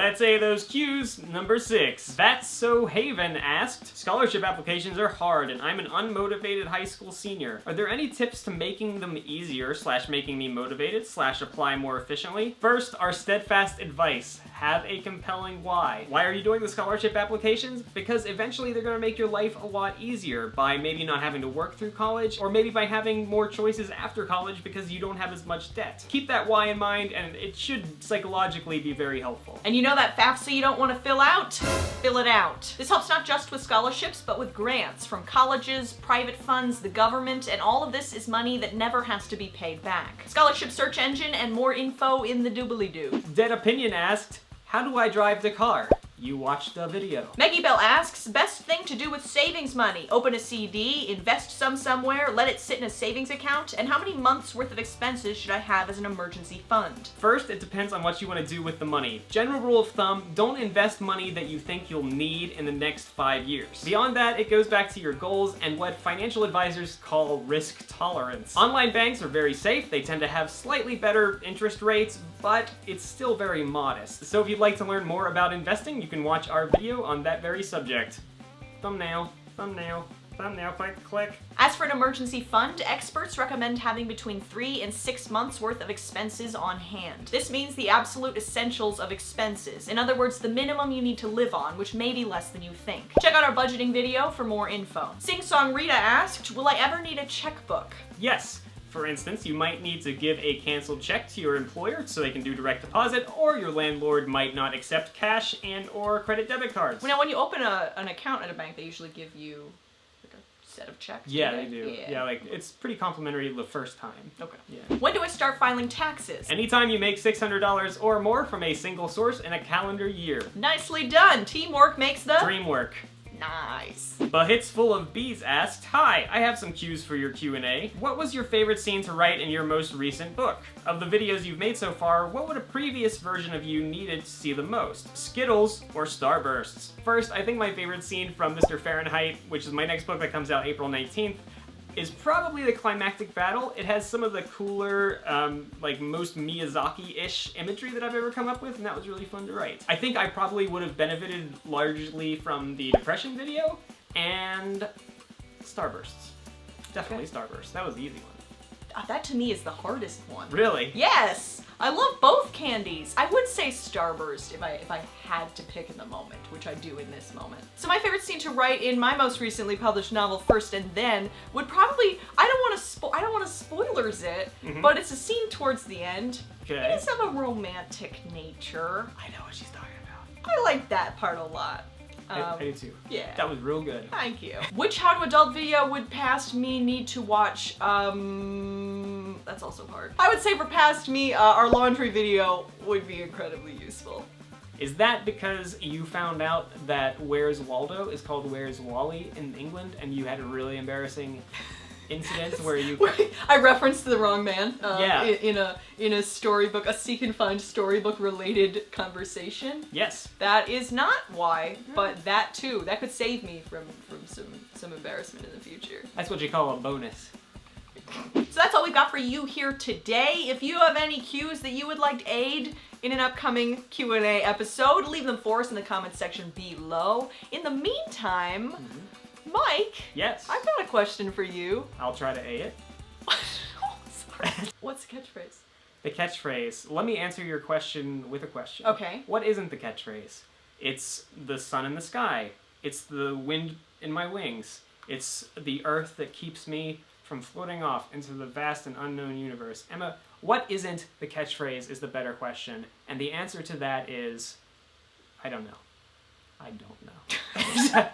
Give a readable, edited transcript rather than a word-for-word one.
Let's say those cues. Number 6. That's So Haven asked, scholarship applications are hard and I'm an unmotivated high school senior. Are there any tips to making them easier / making me motivated / apply more efficiently? First, our steadfast advice. Have a compelling why. Why are you doing the scholarship applications? Because eventually they're going to make your life a lot easier by maybe not having to work through college, or maybe by having more choices after college because you don't have as much debt. Keep that why in mind and it should psychologically be very helpful. And you know that FAFSA you don't want to fill out? Fill it out. This helps not just with scholarships, but with grants from colleges, private funds, the government, and all of this is money that never has to be paid back. Scholarship search engine and more info in the doobly-doo. Dead Opinion asked, how do I drive the car? You watched the video. Maggie Bell asks, best thing to do with savings money. Open a CD, invest some somewhere, let it sit in a savings account, and how many months worth of expenses should I have as an emergency fund? First, it depends on what you want to do with the money. General rule of thumb, don't invest money that you think you'll need in the next 5 years. Beyond that, it goes back to your goals and what financial advisors call risk tolerance. Online banks are very safe. They tend to have slightly better interest rates, but it's still very modest. So if you'd like to learn more about investing, you can watch our video on that very subject. Thumbnail, thumbnail, thumbnail, click, click. As for an emergency fund, experts recommend having between 3 and 6 months worth of expenses on hand. This means the absolute essentials of expenses. In other words, the minimum you need to live on, which may be less than you think. Check out our budgeting video for more info. Sing Song Rita asked, will I ever need a checkbook? Yes. For instance, you might need to give a canceled check to your employer so they can do direct deposit, or your landlord might not accept cash and or credit debit cards. Now, when you open an account at a bank, they usually give you like a set of checks. Yeah, they do. Yeah, like it's pretty complimentary the first time. Okay. Yeah. When do I start filing taxes? Anytime you make $600 or more from a single source in a calendar year. Nicely done. Teamwork makes the Dream work. Nice. But Hits Full of Bees asked, hi, I have some cues for your Q&A. What was your favorite scene to write in your most recent book? Of the videos you've made so far, what would a previous version of you needed to see the most? Skittles or Starbursts? First, I think my favorite scene from Mr. Fahrenheit, which is my next book that comes out April 19th, is probably the climactic battle. It has some of the cooler, like most Miyazaki-ish imagery that I've ever come up with, and that was really fun to write. I think I probably would have benefited largely from the Depression video, and Starbursts. Definitely Starbursts. That was the easy one. That to me is the hardest one. Really? Yes! I love both candies. I would say Starburst if I had to pick in the moment, which I do in this moment. So my favorite scene to write in my most recently published novel, First and Then, would probably, I don't want to spoilers it, but it's a scene towards the end. Okay. It's of a romantic nature. I know what she's talking about. I like that part a lot. I do too. Yeah. That was real good. Thank you. Which How to Adult video would past me need to watch? That's also hard. I would say for past me, our laundry video would be incredibly useful. Is that because you found out that Where's Waldo is called Where's Wally in England, and you had a really embarrassing incident where you... I referenced the wrong man yeah. in a storybook, a seek and find storybook related conversation. Yes. That is not why, but that too. That could save me from some embarrassment in the future. That's what you call a bonus. So that's all we've got for you here today. If you have any cues that you would like to aid in an upcoming Q&A episode, leave them for us in the comments section below. In the meantime, Mike, yes, I've got a question for you. I'll try to A it. Oh, sorry. What's the catchphrase? The catchphrase. Let me answer your question with a question. Okay. What isn't the catchphrase? It's the sun in the sky. It's the wind in my wings. It's the earth that keeps me from floating off into the vast and unknown universe. Emma, what isn't the catchphrase is the better question. And the answer to that is, I don't know. I don't know.